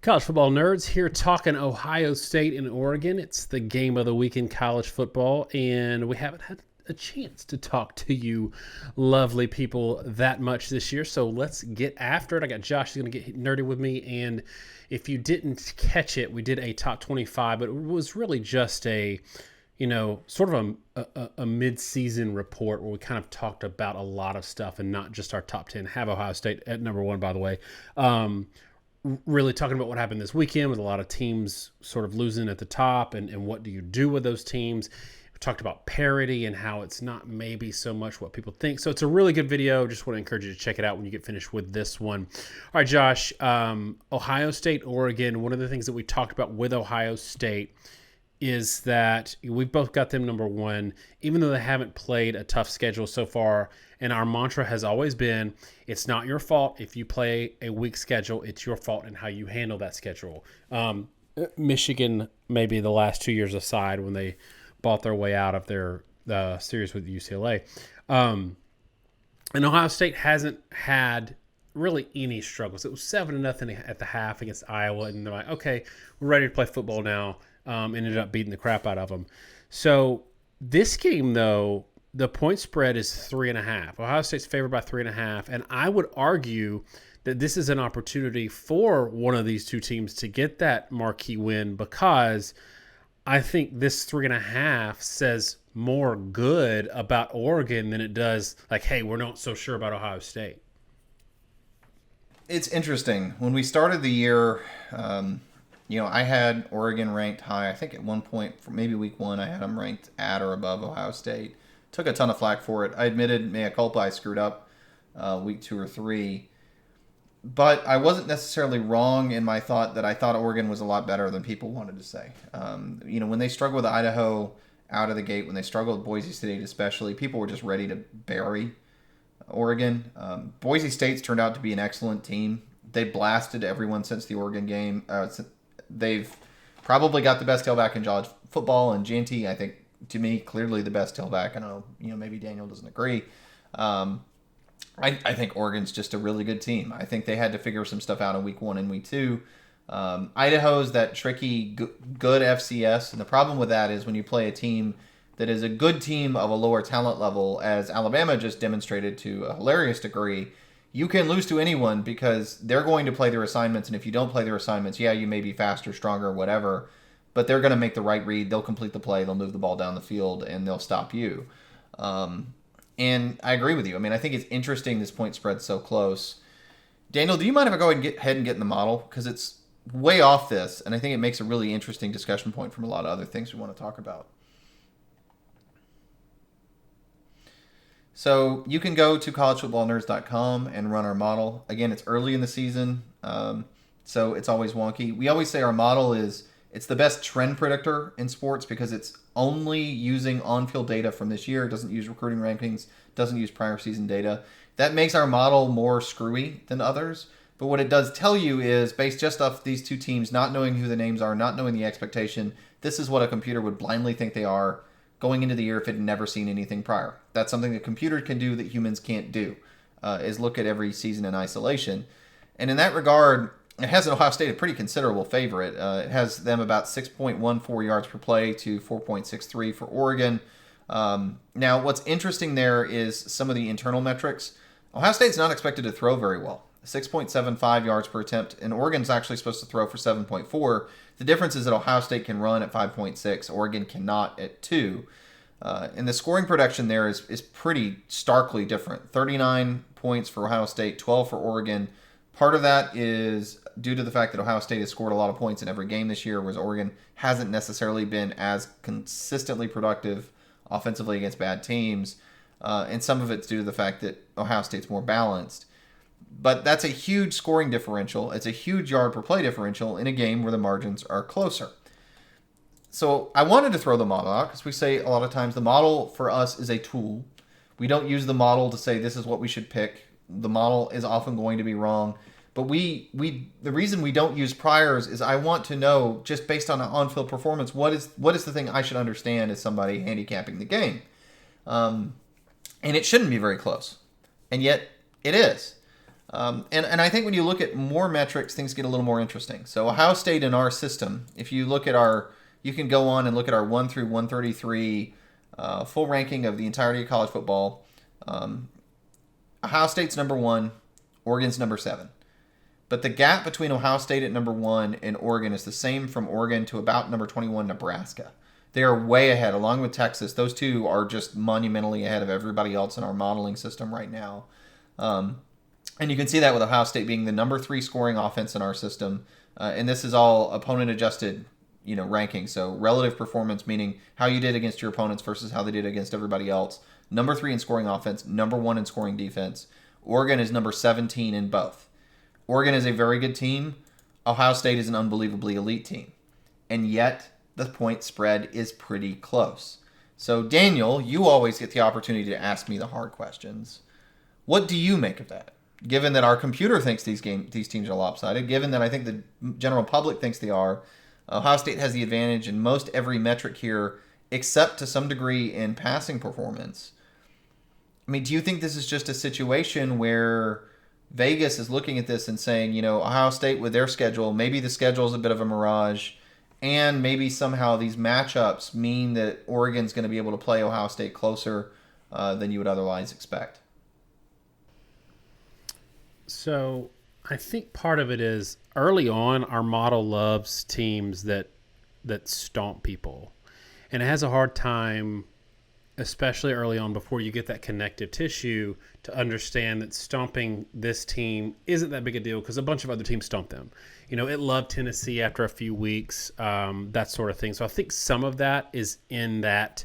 College football nerds here talking Ohio State and Oregon. It's the game of the week in college football, and we haven't had a chance to talk to you lovely people that much this year, so let's get after it. I got Josh who's going to get nerdy with me, and if you didn't catch it, we did a top 25, but it was really just a, sort of a mid-season report where we kind of talked about a lot of stuff and not just our top 10. Have Ohio State at number one, by the way. Really talking about what happened this weekend with a lot of teams sort of losing at the top and what do you do with those teams. We talked about parity and how it's not maybe so much what people think. So it's a really good video. Just want to encourage you to check it out when you get finished with this one. All right, Josh, Ohio State, Oregon. One of the things that we talked about with Ohio State is that we've both got them number one, even though they haven't played a tough schedule so far. And our mantra has always been, it's not your fault if you play a weak schedule. It's your fault in how you handle that schedule. Michigan, maybe the last 2 years aside, when they bought their way out of their series with UCLA. And Ohio State hasn't had really any struggles. It was 7-0 at the half against Iowa. And they're like, okay, we're ready to play football now. Ended up beating the crap out of them. So this game, though, the point spread is 3.5. Ohio State's favored by 3.5, and I would argue that this is an opportunity for one of these two teams to get that marquee win, because I think this 3.5 says more good about Oregon than it does like, hey, we're not so sure about Ohio State. It's interesting. When we started the year, I had Oregon ranked high. I think at one point, for maybe week one, I had them ranked at or above Ohio State. Took a ton of flack for it. I admitted, mea culpa, I screwed up week 2 or 3. But I wasn't necessarily wrong in my thought that I thought Oregon was a lot better than people wanted to say. When they struggled with Idaho out of the gate, when they struggled with Boise State especially, people were just ready to bury Oregon. Boise State's turned out to be an excellent team. They blasted everyone since the Oregon game. They've probably got the best tailback in college football, and Jeanty, I think, to me, clearly the best tailback. I know, maybe Daniel doesn't agree. I think Oregon's just a really good team. I think they had to figure some stuff out in week 1 and week 2. Idaho's that tricky, good FCS, and the problem with that is when you play a team that is a good team of a lower talent level, as Alabama just demonstrated to a hilarious degree, you can lose to anyone because they're going to play their assignments, and if you don't play their assignments, you may be faster, stronger, whatever, but they're going to make the right read. They'll complete the play. They'll move the ball down the field, and they'll stop you. And I agree with you. I think it's interesting this point spread's so close. Daniel, do you mind if I go ahead and get in the model? Because it's way off this, and I think it makes a really interesting discussion point from a lot of other things we want to talk about. So you can go to collegefootballnerds.com and run our model. Again, it's early in the season, so it's always wonky. We always say our model it's the best trend predictor in sports because it's only using on-field data from this year. It doesn't use recruiting rankings, doesn't use prior season data. That makes our model more screwy than others. But what it does tell you is, based just off these two teams, not knowing who the names are, not knowing the expectation, this is what a computer would blindly think they are going into the year if it had never seen anything prior. That's something the computer can do that humans can't do, is look at every season in isolation. And in that regard, it has Ohio State a pretty considerable favorite. It has them about 6.14 yards per play to 4.63 for Oregon. Now, what's interesting there is some of the internal metrics. Ohio State's not expected to throw very well. 6.75 yards per attempt, and Oregon's actually supposed to throw for 7.4. The difference is that Ohio State can run at 5.6, Oregon cannot at 2. And the scoring production there is pretty starkly different. 39 points for Ohio State, 12 for Oregon. Part of that is due to the fact that Ohio State has scored a lot of points in every game this year, whereas Oregon hasn't necessarily been as consistently productive offensively against bad teams. And some of it's due to the fact that Ohio State's more balanced. But that's a huge scoring differential. It's a huge yard per play differential in a game where the margins are closer. So I wanted to throw the model out because we say a lot of times the model for us is a tool. We don't use the model to say this is what we should pick. The model is often going to be wrong. But the reason we don't use priors is I want to know, just based on an on-field performance, what is the thing I should understand as somebody handicapping the game. And it shouldn't be very close. And yet it is. And I think when you look at more metrics, things get a little more interesting. So Ohio State in our system, if you look at you can go on and look at our 1 through 133 full ranking of the entirety of college football. Ohio State's number 1, Oregon's number 7. But the gap between Ohio State at number 1 and Oregon is the same from Oregon to about number 21, Nebraska. They are way ahead, along with Texas. Those two are just monumentally ahead of everybody else in our modeling system right now. And you can see that with Ohio State being the number 3 scoring offense in our system. And this is all opponent adjusted, ranking. So relative performance, meaning how you did against your opponents versus how they did against everybody else. Number 3 in scoring offense, number 1 in scoring defense. Oregon is number 17 in both. Oregon is a very good team. Ohio State is an unbelievably elite team. And yet, the point spread is pretty close. So, Daniel, you always get the opportunity to ask me the hard questions. What do you make of that? Given that our computer thinks these teams are lopsided, given that I think the general public thinks they are, Ohio State has the advantage in most every metric here, except to some degree in passing performance. I mean, do you think this is just a situation where Vegas is looking at this and saying, Ohio State with their schedule, maybe the schedule is a bit of a mirage, and maybe somehow these matchups mean that Oregon's going to be able to play Ohio State closer than you would otherwise expect? So I think part of it is early on, our model loves teams that stomp people, and it has a hard time, especially early on before you get that connective tissue, to understand that stomping this team isn't that big a deal because a bunch of other teams stomp them. It loved Tennessee after a few weeks, that sort of thing. So I think some of that is in that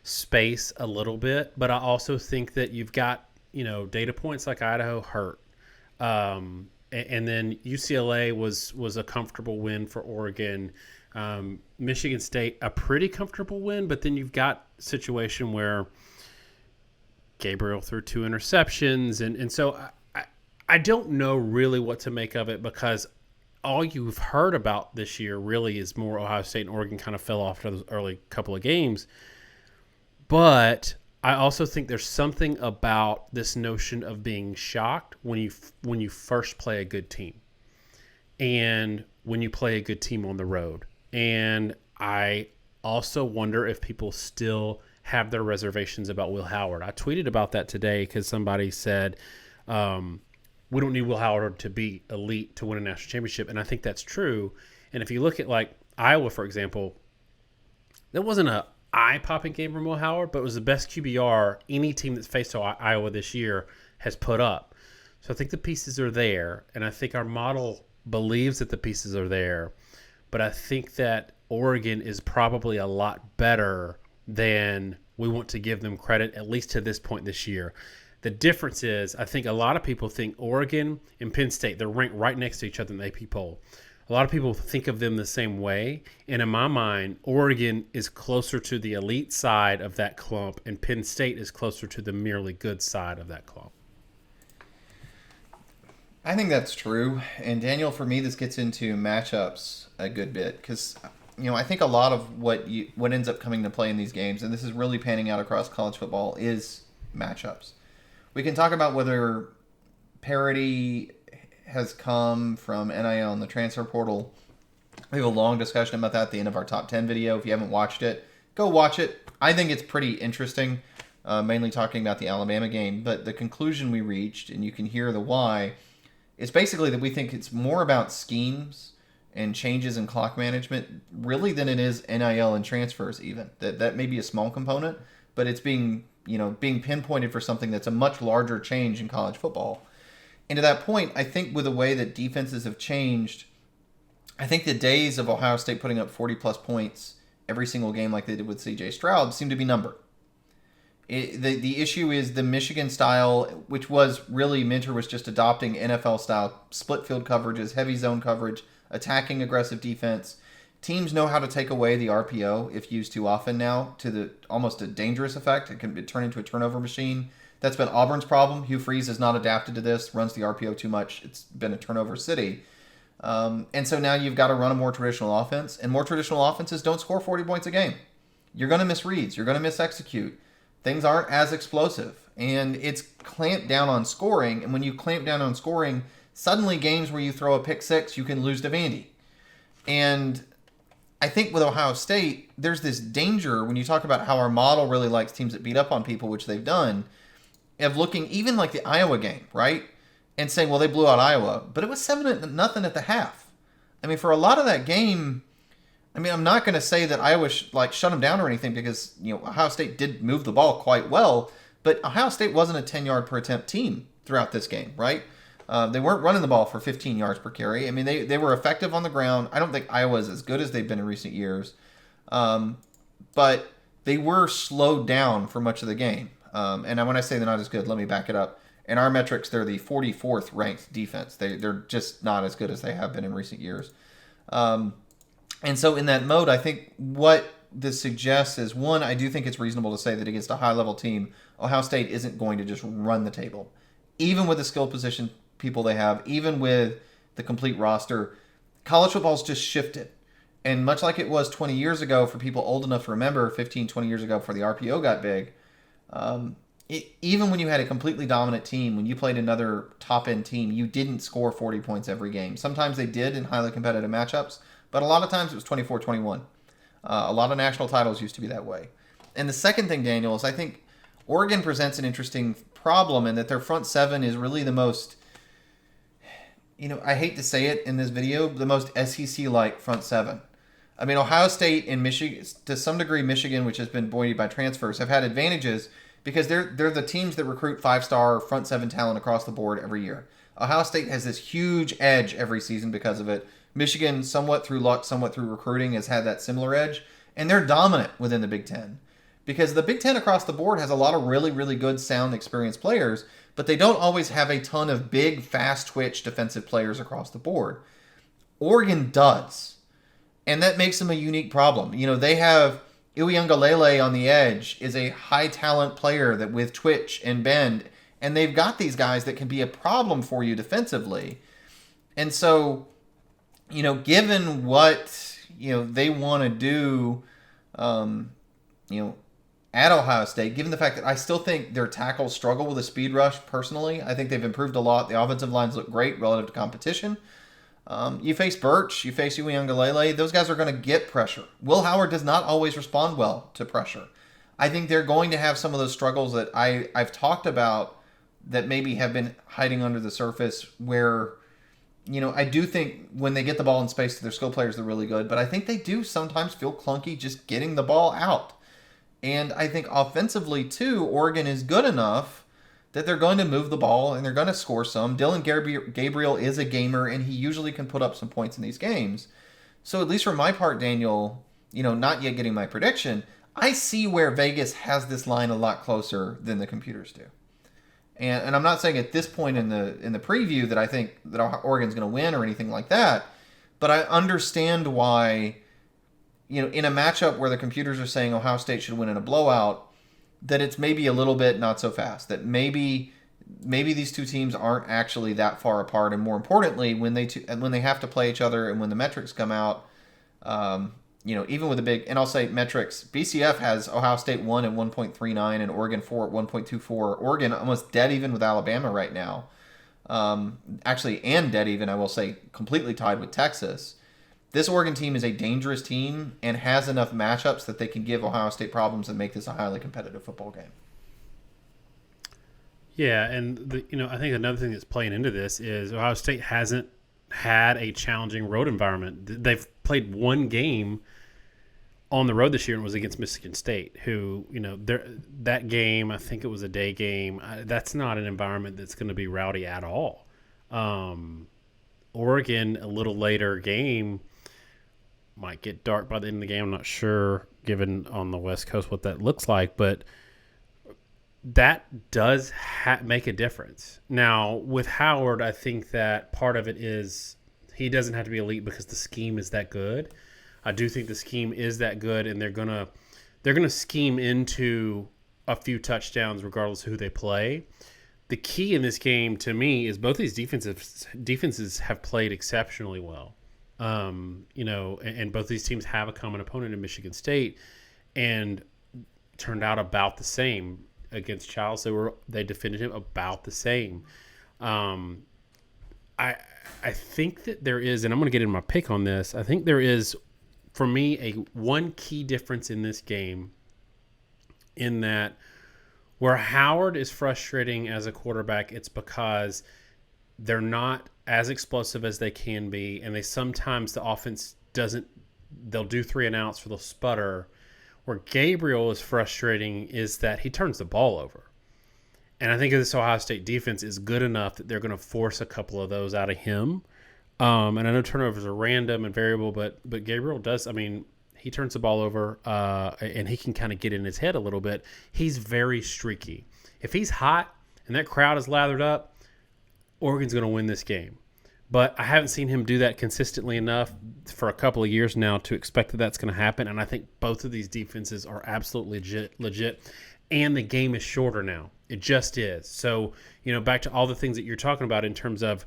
space a little bit, but I also think that you've got, data points like Idaho hurt. And then UCLA was a comfortable win for Oregon. Michigan State, a pretty comfortable win, but then you've got a situation where Gabriel threw 2 interceptions. And so I don't know really what to make of it, because all you've heard about this year really is more Ohio State and Oregon kind of fell off to those early couple of games. But I also think there's something about this notion of being shocked when you first play a good team, and when you play a good team on the road. And I also wonder if people still have their reservations about Will Howard. I tweeted about that today because somebody said we don't need Will Howard to be elite to win a national championship, and I think that's true. And if you look at like Iowa, for example, there wasn't a eye-popping game from Will Howard, but it was the best QBR any team that's faced Iowa this year has put up. So I think the pieces are there, and I think our model believes that the pieces are there, but I think that Oregon is probably a lot better than we want to give them credit, at least to this point this year. The difference is, I think a lot of people think Oregon and Penn State, they're ranked right next to each other in the AP poll. A lot of people think of them the same way, and in my mind, Oregon is closer to the elite side of that clump, and Penn State is closer to the merely good side of that clump. I think that's true. And Daniel, for me, this gets into matchups a good bit because, I think a lot of what ends up coming to play in these games, and this is really panning out across college football, is matchups. We can talk about whether parity has come from NIL and the transfer portal. We have a long discussion about that at the end of our top 10 video. If you haven't watched it, go watch it. I think it's pretty interesting, mainly talking about the Alabama game. But the conclusion we reached, and you can hear the why, is basically that we think it's more about schemes and changes in clock management really than it is NIL and transfers even. That may be a small component, but it's being pinpointed for something that's a much larger change in college football. And to that point, I think with the way that defenses have changed, I think the days of Ohio State putting up 40-plus points every single game like they did with C.J. Stroud seem to be numbered. The issue is the Michigan style, which was really Minter was just adopting NFL-style split field coverages, heavy zone coverage, attacking aggressive defense. Teams know how to take away the RPO if used too often now to the almost a dangerous effect. It can turn into a turnover machine. That's been Auburn's problem. Hugh Freeze has not adapted to this, runs the RPO too much. It's been a turnover city. And so now you've got to run a more traditional offense, and more traditional offenses don't score 40 points a game. You're going to miss reads. You're going to miss execute. Things aren't as explosive. and it's clamped down on scoring. And when you clamp down on scoring, suddenly games where you throw a pick six, you can lose to Vandy. And I think with Ohio State, there's this danger when you talk about how our model really likes teams that beat up on people, which they've done, of looking even like the Iowa game, right? And saying, well, they blew out Iowa, but it was 7-0 at the half. I mean, for a lot of that game, I mean, I'm not going to say that Iowa shut them down or anything, because Ohio State did move the ball quite well, but Ohio State wasn't a 10-yard per attempt team throughout this game, right? They weren't running the ball for 15 yards per carry. I mean, they were effective on the ground. I don't think Iowa's as good as they've been in recent years, but they were slowed down for much of the game. And when I say they're not as good, let me back it up. In our metrics, they're the 44th ranked defense. They're just not as good as they have been in recent years. And so in that mode, I think what this suggests is, one, I do think it's reasonable to say that against a high-level team, Ohio State isn't going to just run the table. Even with the skill position people they have, even with the complete roster, college football's just shifted. And much like it was 20 years ago, for people old enough to remember, 15, 20 years ago before the RPO got big, even when you had a completely dominant team, when you played another top-end team, you didn't score 40 points every game. Sometimes they did in highly competitive matchups, but a lot of times it was 24-21. A lot of national titles used to be that way. And the second thing, Daniel, is I think Oregon presents an interesting problem in that their front seven is really the most, I hate to say it in this video, the most SEC-like front seven. I mean, Ohio State and Michigan, to some degree Michigan, which has been buoyed by transfers, have had advantages because they're the teams that recruit five-star front seven talent across the board every year. Ohio State has this huge edge every season because of it. Michigan, somewhat through luck, somewhat through recruiting, has had that similar edge, and they're dominant within the Big Ten. Because the Big Ten across the board has a lot of really, really good, sound, experienced players, but they don't always have a ton of big, fast-twitch defensive players across the board. Oregon does, and that makes them a unique problem. They have Uyunglele on the edge, is a high-talent player that with twitch and bend, and they've got these guys that can be a problem for you defensively. And so, given what, they want to do, at Ohio State, given the fact that I still think their tackles struggle with a speed rush, personally, I think they've improved a lot. The offensive lines look great relative to competition. You face Birch, you face Uyunglele, those guys are going to get pressure. Will Howard does not always respond well to pressure. I think they're going to have some of those struggles that I've talked about that maybe have been hiding under the surface where, I do think when they get the ball in space to their skill players, they're really good, but I think they do sometimes feel clunky just getting the ball out. And I think offensively, too, Oregon is good enough that they're going to move the ball and they're going to score some. Dillon Gabriel is a gamer, and he usually can put up some points in these games. So at least for my part, Daniel, not yet getting my prediction, I see where Vegas has this line a lot closer than the computers do. And I'm not saying at this point in the preview that I think that Oregon's going to win or anything like that, but I understand why, in a matchup where the computers are saying Ohio State should win in a blowout, that it's maybe a little bit not so fast. That maybe these two teams aren't actually that far apart. And more importantly, when they have to play each other and when the metrics come out, even with the big, and I'll say metrics, BCF has Ohio State 1 at 1.39 and Oregon 4 at 1.24. Oregon almost dead even with Alabama right now. Actually, and dead even, I will say, completely tied with Texas. This Oregon team is a dangerous team and has enough matchups that they can give Ohio State problems and make this a highly competitive football game. Yeah, and I think another thing that's playing into this is Ohio State hasn't had a challenging road environment. They've played one game on the road this year and was against Michigan State, who, that game, I think it was a day game. That's not an environment that's going to be rowdy at all. Oregon, a little later game, might get dark by the end of the game. I'm not sure, given on the West Coast, what that looks like, but that does make a difference. Now, with Howard, I think that part of it is he doesn't have to be elite because the scheme is that good. I do think the scheme is that good, and they're gonna scheme into a few touchdowns regardless of who they play. The key in this game, to me, is both these defenses have played exceptionally well. And both these teams have a common opponent in Michigan State and turned out about the same. against Charles, they defended him about the same. I think that there is, and I'm going to get into my pick on this. I think there is, for me, one key difference in this game, in that where Howard is frustrating as a quarterback, it's because they're not as explosive as they can be, and sometimes the offense doesn't. They'll do 3 and outs for the sputter. Where Gabriel is frustrating is that he turns the ball over. And I think this Ohio State defense is good enough that they're going to force a couple of those out of him. And I know turnovers are random and variable, but Gabriel does. I mean, he turns the ball over, and he can kind of get in his head a little bit. He's very streaky. If he's hot and that crowd is lathered up, Oregon's going to win this game. But I haven't seen him do that consistently enough for a couple of years now to expect that that's going to happen. And I think both of these defenses are absolutely legit. And the game is shorter now. It just is. So, back to all the things that you're talking about in terms of,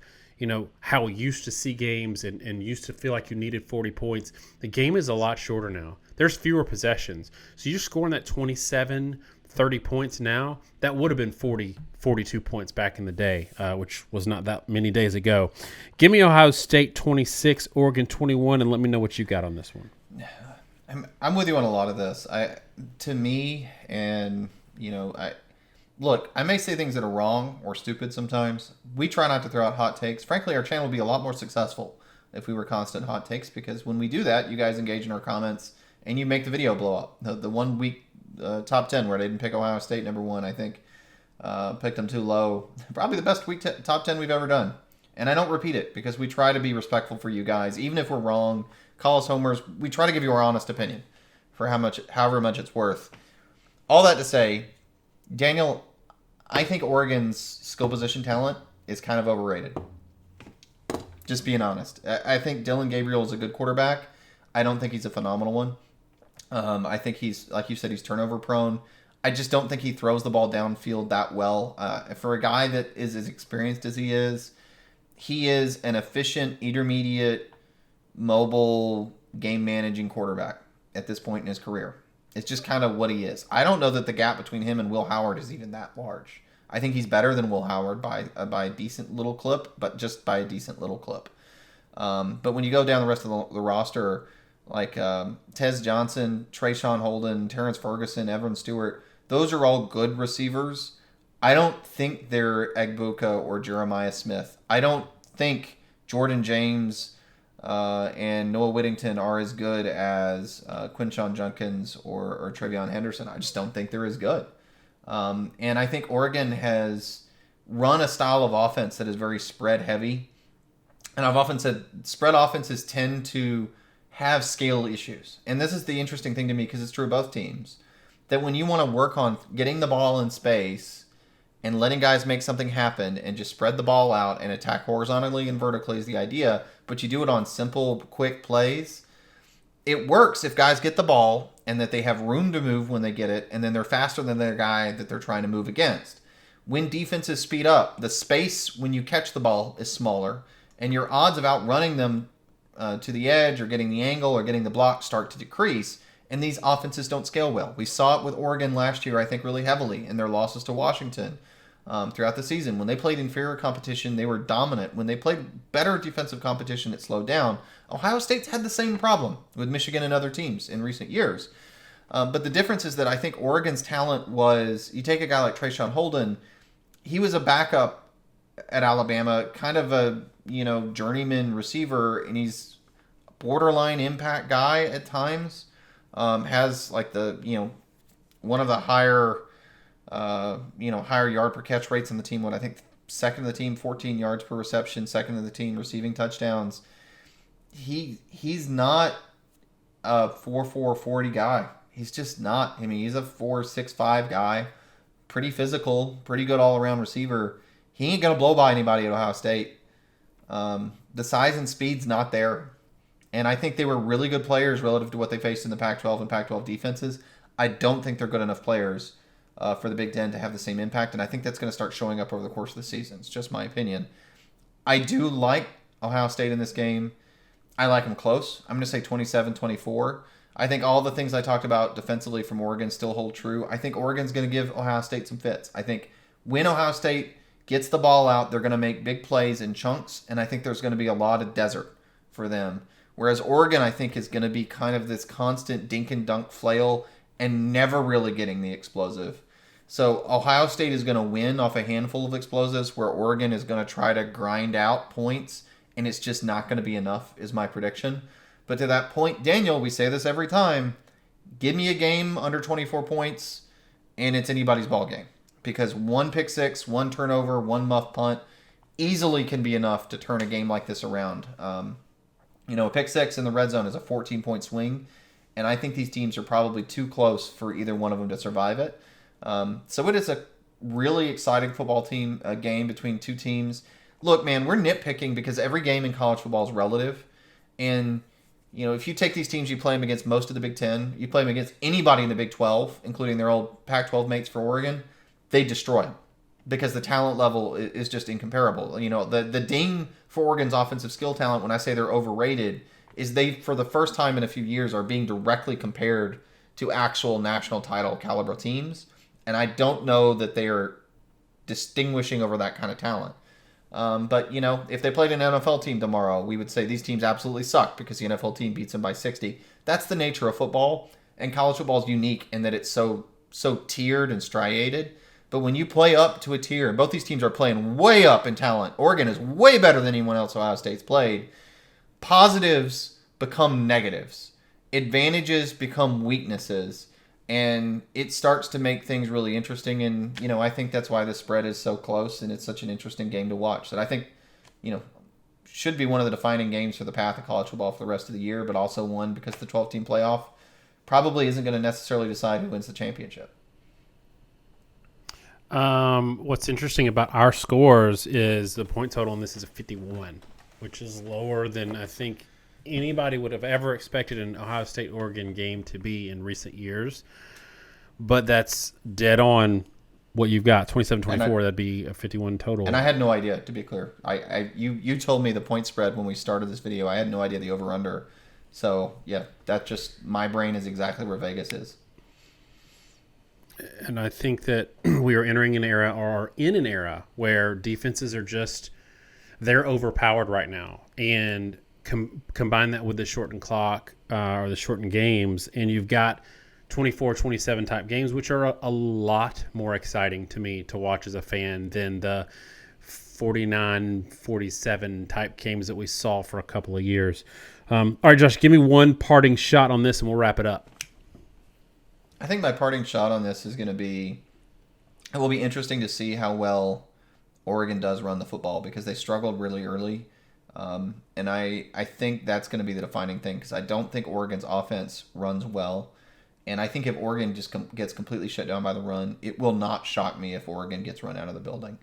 how we used to see games and used to feel like you needed 40 points. The game is a lot shorter now. There's fewer possessions. So you're scoring that 27, 30 points now. That would have been 42 points back in the day, which was not that many days ago. Give me Ohio State 26, Oregon 21, and let me know what you got on this one. I'm with you on a lot of this. I may say things that are wrong or stupid sometimes. We try not to throw out hot takes. Frankly, our channel would be a lot more successful if we were constant hot takes, because when we do that, you guys engage in our comments and you make the video blow up. The 1 week top 10 where they didn't pick Ohio State number 1, I think, picked them too low. Probably the best top 10 we've ever done. And I don't repeat it because we try to be respectful for you guys. Even if we're wrong, call us homers. We try to give you our honest opinion for however much it's worth. All that to say, Daniel, I think Oregon's skill position talent is kind of overrated. Just being honest. I think Dillon Gabriel is a good quarterback. I don't think he's a phenomenal one. I think he's, like you said, he's turnover prone. I just don't think he throws the ball downfield that well. For a guy that is as experienced as he is an efficient, intermediate, mobile, game-managing quarterback at this point in his career. It's just kind of what he is. I don't know that the gap between him and Will Howard is even that large. I think he's better than Will Howard by a decent little clip, but just by a decent little clip. But when you go down the rest of the roster, like Tez Johnson, Trayshawn Holden, Terrence Ferguson, Evan Stewart, those are all good receivers. I don't think they're Egbuka or Jeremiah Smith. I don't think Jordan James and Noah Whittington are as good as Quinshon Judkins or Travion Henderson. I just don't think they're as good. And I think Oregon has run a style of offense that is very spread heavy. And I've often said spread offenses tend to have scale issues. And this is the interesting thing to me because it's true of both teams. That when you want to work on getting the ball in space and letting guys make something happen and just spread the ball out and attack horizontally and vertically is the idea, but you do it on simple, quick plays, it works if guys get the ball and that they have room to move when they get it, and then they're faster than their guy that they're trying to move against. When defenses speed up, the space when you catch the ball is smaller, and your odds of outrunning them to the edge or getting the angle or getting the block start to decrease, and these offenses don't scale well. We saw it with Oregon last year, I think, really heavily in their losses to Washington throughout the season. When they played inferior competition, they were dominant. When they played better defensive competition, it slowed down. Ohio State's had the same problem with Michigan and other teams in recent years. But the difference is that I think Oregon's talent was, you take a guy like Trayshawn Holden, he was a backup at Alabama, kind of a journeyman receiver, and he's a borderline impact guy at times. Has like the one of the higher yard per catch rates in the team. I think second of the team, 14 yards per reception, second of the team receiving touchdowns. He's not a 4.4 40 guy. He's just not. I mean, he's a 4.65 guy, pretty physical, pretty good all around receiver. He ain't gonna blow by anybody at Ohio State. The size and speed's not there. And I think they were really good players relative to what they faced in the Pac-12 and Pac-12 defenses. I don't think they're good enough players for the Big Ten to have the same impact, and I think that's going to start showing up over the course of the season. It's just my opinion. I do like Ohio State in this game. I like them close. I'm going to say 27-24. I think all the things I talked about defensively from Oregon still hold true. I think Oregon's going to give Ohio State some fits. I think when Ohio State gets the ball out, they're going to make big plays in chunks, and I think there's going to be a lot of desert for them. Whereas Oregon, I think, is going to be kind of this constant dink and dunk flail and never really getting the explosive. So Ohio State is going to win off a handful of explosives, where Oregon is going to try to grind out points, and it's just not going to be enough, is my prediction. But to that point, Daniel, we say this every time, give me a game under 24 points, and it's anybody's ball game. Because one pick six, one turnover, one muff punt easily can be enough to turn a game like this around. A pick six in the red zone is a 14-point swing, and I think these teams are probably too close for either one of them to survive it. So it is a really exciting football game between two teams. Look, man, we're nitpicking because every game in college football is relative. And, if you take these teams, you play them against most of the Big Ten, you play them against anybody in the Big 12, including their old Pac-12 mates for Oregon, they destroy them because the talent level is just incomparable. The ding for Oregon's offensive skill talent, when I say they're overrated, is they, for the first time in a few years, are being directly compared to actual national title caliber teams. And I don't know that they are distinguishing over that kind of talent. But if they played an NFL team tomorrow, we would say these teams absolutely suck because the NFL team beats them by 60. That's the nature of football. And college football is unique in that it's so tiered and striated. But when you play up to a tier, both these teams are playing way up in talent. Oregon is way better than anyone else Ohio State's played. Positives become negatives. Advantages become weaknesses. And it starts to make things really interesting. And, I think that's why the spread is so close and it's such an interesting game to watch. That I think, should be one of the defining games for the path of college football for the rest of the year, but also one because the 12-team playoff probably isn't going to necessarily decide who wins the championship. What's interesting about our scores is the point total on this is a 51, which is lower than I think anybody would have ever expected an Ohio State-Oregon game to be in recent years. But that's dead on what you've got, 27-24. That'd be a 51 total. And I had no idea, to be clear. You told me the point spread when we started this video. I had no idea the over-under. So, yeah, that just, my brain is exactly where Vegas is. And I think that we are entering an era, or are in an era, where defenses are just, they're overpowered right now. And combine that with the shortened clock or the shortened games, and you've got 24-27 type games, which are a lot more exciting to me to watch as a fan than the 49-47 type games that we saw for a couple of years. All right, Josh, give me one parting shot on this and we'll wrap it up. I think my parting shot on this is going to be, it will be interesting to see how well Oregon does run the football because they struggled really early. And I think that's going to be the defining thing because I don't think Oregon's offense runs well. And I think if Oregon just gets completely shut down by the run, it will not shock me if Oregon gets run out of the building.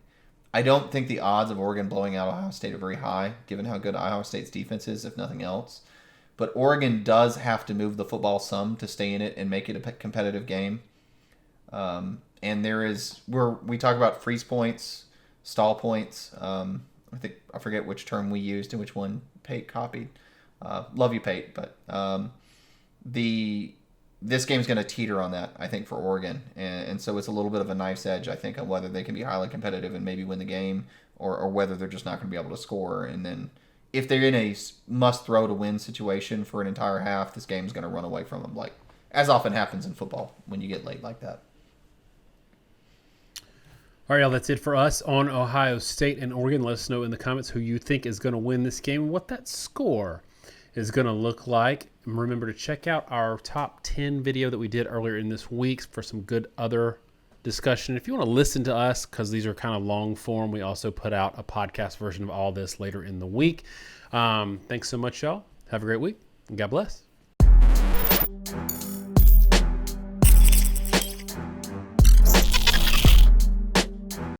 I don't think the odds of Oregon blowing out Ohio State are very high, given how good Ohio State's defense is, if nothing else. But Oregon does have to move the football some to stay in it and make it a competitive game. And we talk about freeze points, stall points. I forget which term we used and which one Pate copied. Love you, Pate. But this game's going to teeter on that, I think, for Oregon. And so it's a little bit of a knife's edge, I think, on whether they can be highly competitive and maybe win the game or whether they're just not going to be able to score. And then if they're in a must-throw-to-win situation for an entire half, this game's going to run away from them, like as often happens in football when you get late like that. All right, y'all, that's it for us on Ohio State and Oregon. Let us know in the comments who you think is going to win this game and what that score is going to look like. And remember to check out our top 10 video that we did earlier in this week for some good other discussion. If you want to listen to us, because these are kind of long form, we also put out a podcast version of all this later in the week. Thanks so much, y'all. Have a great week, and God bless.